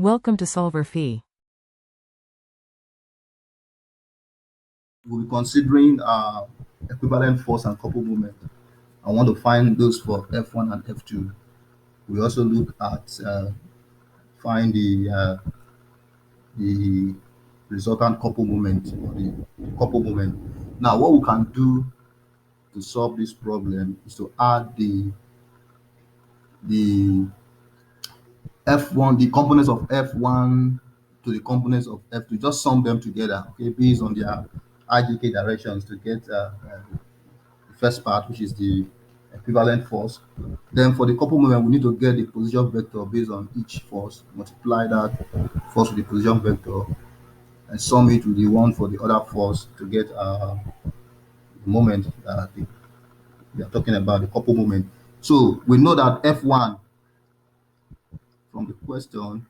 Welcome to solverfy. We'll be considering equivalent force and couple moment. I want to find those for F1 and F2. We also look at find the resultant couple moment or the couple moment. Now, what we can do to solve this problem is to add the F1, the components of F1 to the components of F2. Just sum them together, okay, based on their IDK directions to get the first part, which is the equivalent force. Then for the couple moment, we need to get the position vector based on each force, multiply that force with the position vector, and sum it with the one for the other force to get the moment we are talking about, the couple moment. So we know that F1 from the question,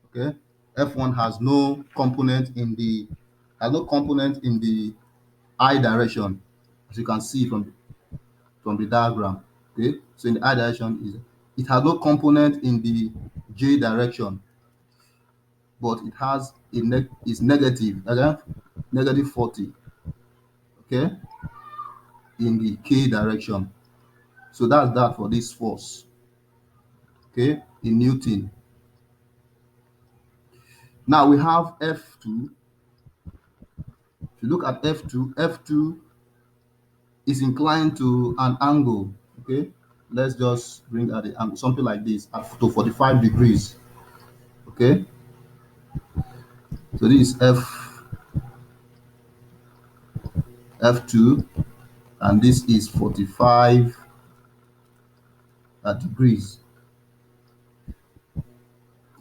okay, F1 has no component in the I direction, as you can see from the diagram. Okay, so in the I direction it has no component in the J direction, but it has is negative, okay, negative 40, okay, in the K direction. So that's that for this force, okay, in Newton. Now we have F2. If you look at F2 is inclined to an angle, okay. Let's just bring out the angle, something like this, to 45 degrees, okay. So this is F2, and this is 45 degrees,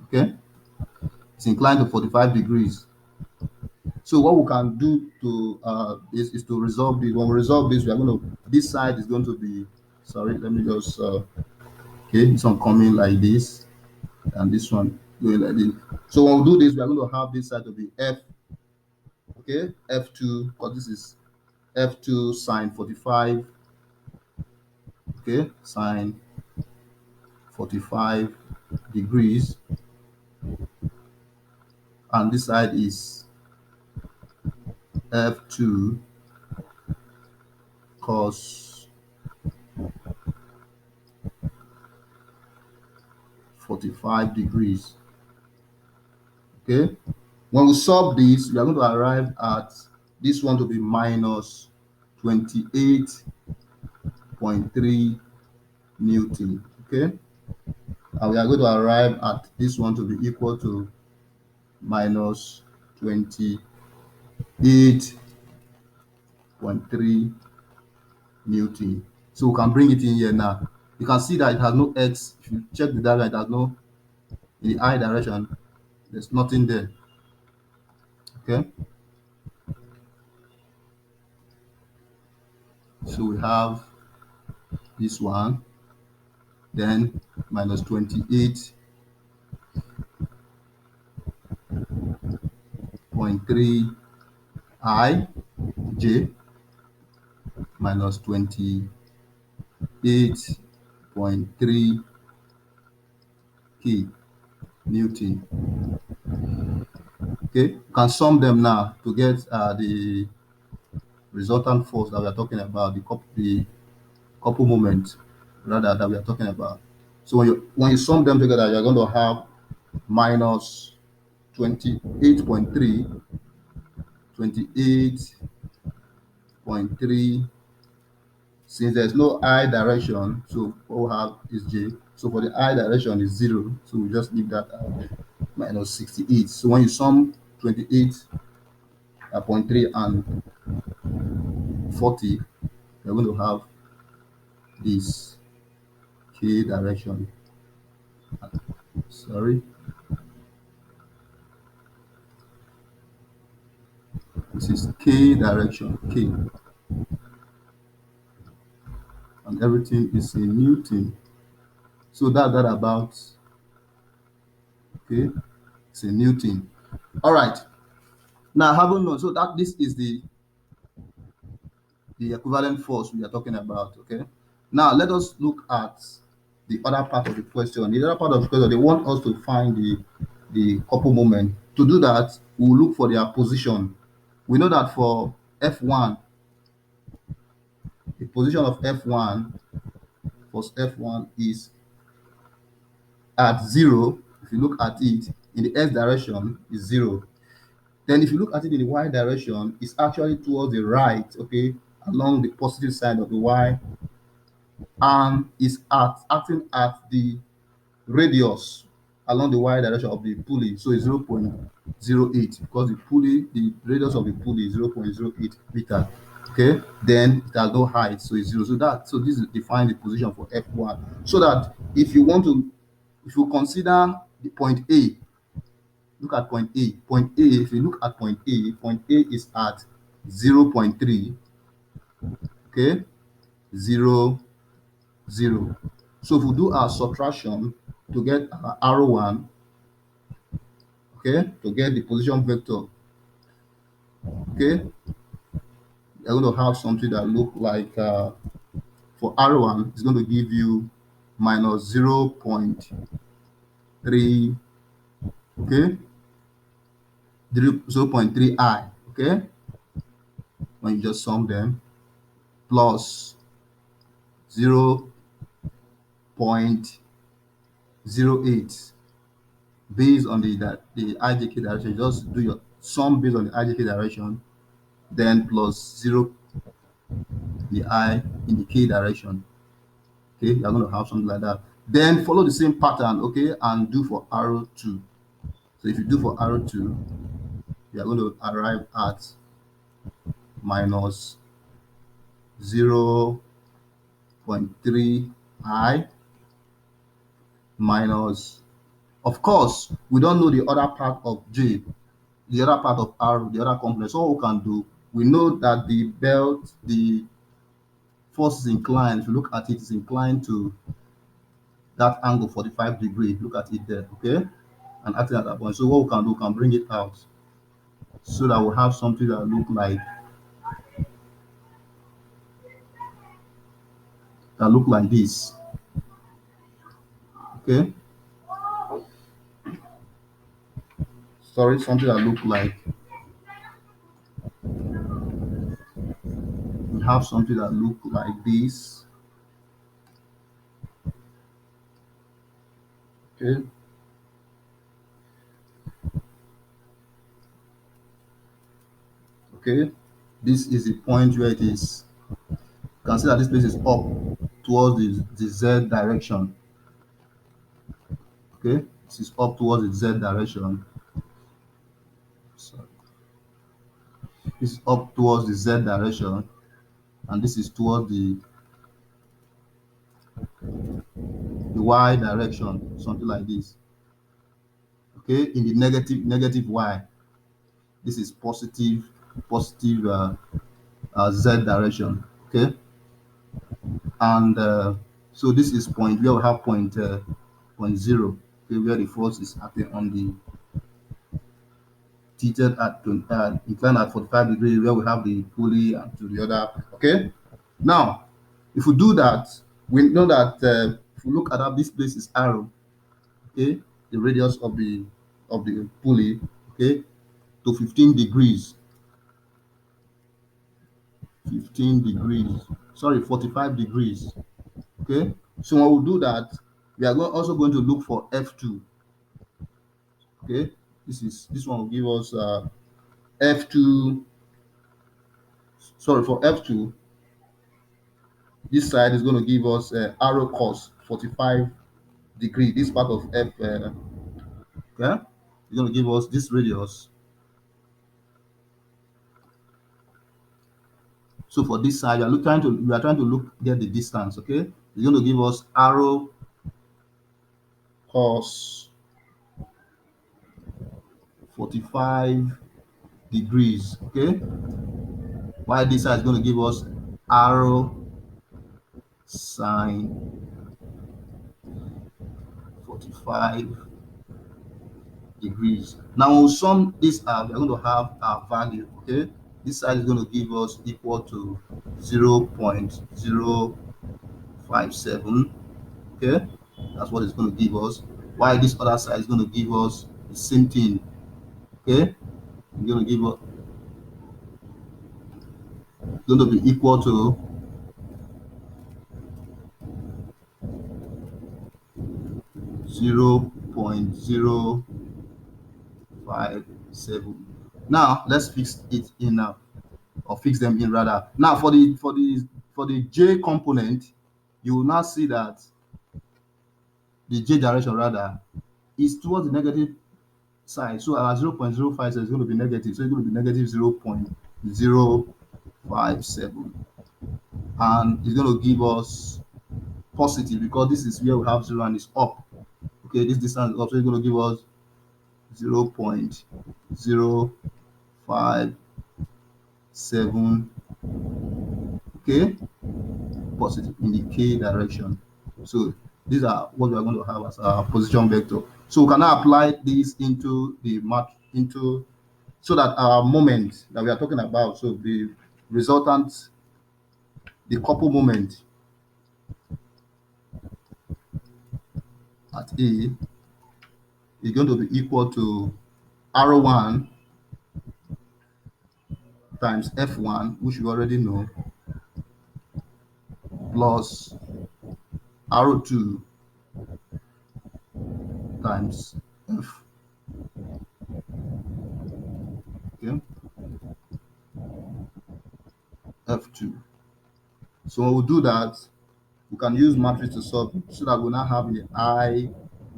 okay. It's inclined to 45 degrees. So what we can do to is to resolve this. When we resolve this, we are going to, this side is going to be, sorry, let me just okay, this one coming like this, and this one going like this. So when we do this, we are going to have this side to be F, okay, F2, because this is F2 sine 45, okay, sine 45 degrees, and this side is F2 cos 45 degrees, okay. When we solve this, we are going to arrive at this one to be minus 28.3 Newton, okay. And we are going to arrive at this one to be equal to minus 28.3 Newton. So we can bring it in here now. You can see that it has no x. If you check the diagram, it has no, in the I direction, there's nothing there, okay. So we have this one, then minus 28.3 I j minus 28.3 k Newton. Okay, you can sum them now to get the resultant force that we are talking about, the couple moment rather that we are talking about. So when you sum them together, you're going to have minus 28.3, 28.3. Since there's no I direction, so what we have is J. So for the I direction is 0. So we just leave that out. Minus 68. So when you sum 28.3 and 40, you're going to have this K direction. Sorry. This is K direction, K. And everything is in Newton. So that about, okay, it's in Newton. All right. Now, having known, so that this is the equivalent force we are talking about, okay. Now let us look at the other part of the question. The other part of the question, they want us to find the couple moment. To do that, we'll look for their position. We know that for F1, the position of F1 for F1 is at 0. If you look at it in the x direction, is 0. Then if you look at it in the y direction, it's actually towards the right, okay, along the positive side of the y, and is acting at the radius along the y direction of the pulley. So it's 0.08, because the radius of the pulley is 0.08 meter. Okay, then it has no height, so it's 0. So this defines the position for F1. So that if you consider the point A, look at point A. Point A, if you look at point A is at 0.3, okay, 0, 0. So if we do our subtraction to get our arrow one, okay, to get the position vector, okay, you're going to have something that look like for arrow one, it's going to give you minus 0.3, okay, 0.3 I, okay, when you just sum them, plus 0.08 based on the IJK direction. Just do your sum based on the IJK direction, then plus 0 the I in the K direction. Okay, you're going to have something like that. Then follow the same pattern, okay, and do for arrow 2. So if you do for arrow 2, you are going to arrive at minus 0.3 I minus, of course, we don't know the other part of J, the other part of R, the other component. So what we can do, we know that the belt, the force is inclined. If you look at it, it's inclined to that angle 45 degrees. Look at it there, okay? And acting at that point. So what we can do, we can bring it out so that we have something that look like this. Okay. Sorry, something that look like, we have something that look like this. Okay. Okay. This is the point where it is. You can see that this place is up towards the Z direction. Okay. This is up towards the Z direction. Sorry. This is up towards the Z direction, and this is towards the Y direction, something like this. Okay, in the negative Y, this is positive Z direction. Okay, and so this is point where we have point 0. Okay, where the force is acting on the tilted at inclined at 45 degrees, where we have the pulley and to the other. Okay, now if we do that, we know that if we look at how this place is arrow, okay, the radius of the pulley, okay, to 15 degrees, 15 degrees, sorry, 45 degrees. Okay, so when we do that, we are also going to look for F2. Okay, this one will give us F2. Sorry, for F2, this side is going to give us arrow cos 45 degree. This part of F, okay, is going to give us this radius. So for this side, we are trying to get the distance. Okay, it's going to give us arrow cos 45 degrees. Okay, while this side is going to give us arrow sine 45 degrees. Now when we sum this up, we're going to have our value. Okay, this side is going to give us equal to 0.057. Okay, Okay, that's what it's going to give us. While this other side is going to give us the same thing. Okay, it's going to give us going to be equal to 0.057. Now let's fix it in now, or fix them in rather. Now for the J component, you will now see that the J direction rather is towards the negative side. So our 0.05 is going to be negative. So it's going to be negative 0.057. And it's going to give us positive because this is where we have 0 and it's up. Okay, this distance is up. So it's going to give us 0.057. Okay, positive in the K direction. So these are what we are going to have as our position vector. So we can now apply this into the map into so that our moment that we are talking about, so the resultant, the couple moment at A is going to be equal to R1 times F1, which we already know, plus R2 times F. Okay, F2. So when we do that, we can use matrix to solve it so that we now have the I,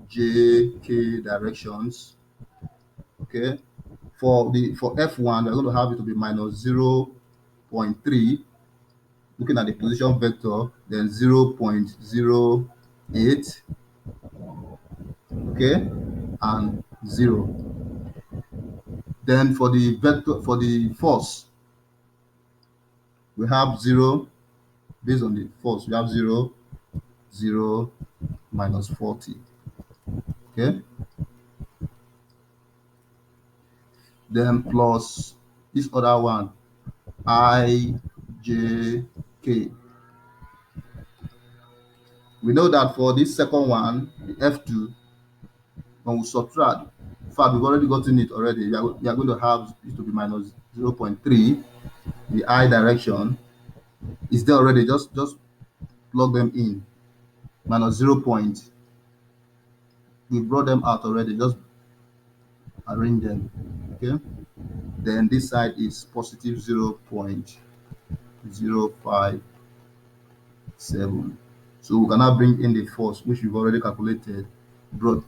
J, K directions. Okay, for F1, we're going to have it to be minus 0.3, looking at the position vector, then 0.08, okay, and 0. Then for the vector, for the force, we have 0. Based on the force, we have 0, 0, minus 40. Okay, then plus this other one, I, J, K. We know that for this second one, the F2, when we subtract, in fact, we've already gotten it already. We are going to have it to be minus 0.3. The I direction is there already. Just plug them in. Minus 0 point. We brought them out already. Just arrange them. Okay. Then this side is positive 0.057. So we can now bring in the force, which we've already calculated, brought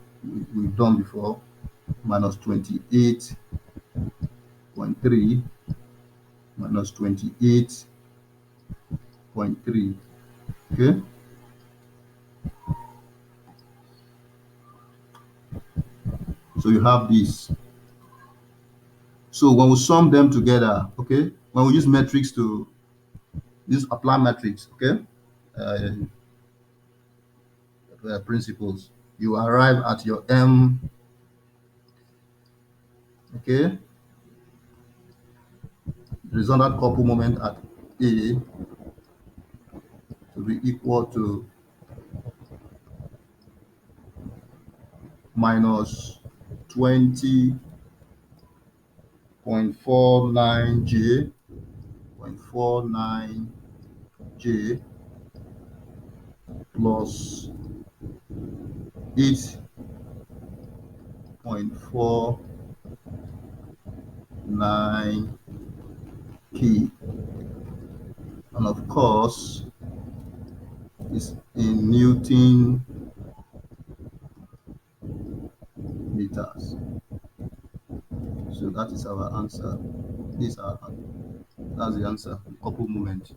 we've done before, minus 28.3 minus 28.3. Okay, so you have this. So when we sum them together, okay, when we use metrics to use apply matrix, okay, uh, principles, you arrive at your M, okay, resultant couple moment at A to be equal to minus 20.49 J, 0.49 J plus 8.49 K, and of course is in Newton meters. So that is our answer. These are That's the answer. Couple moment.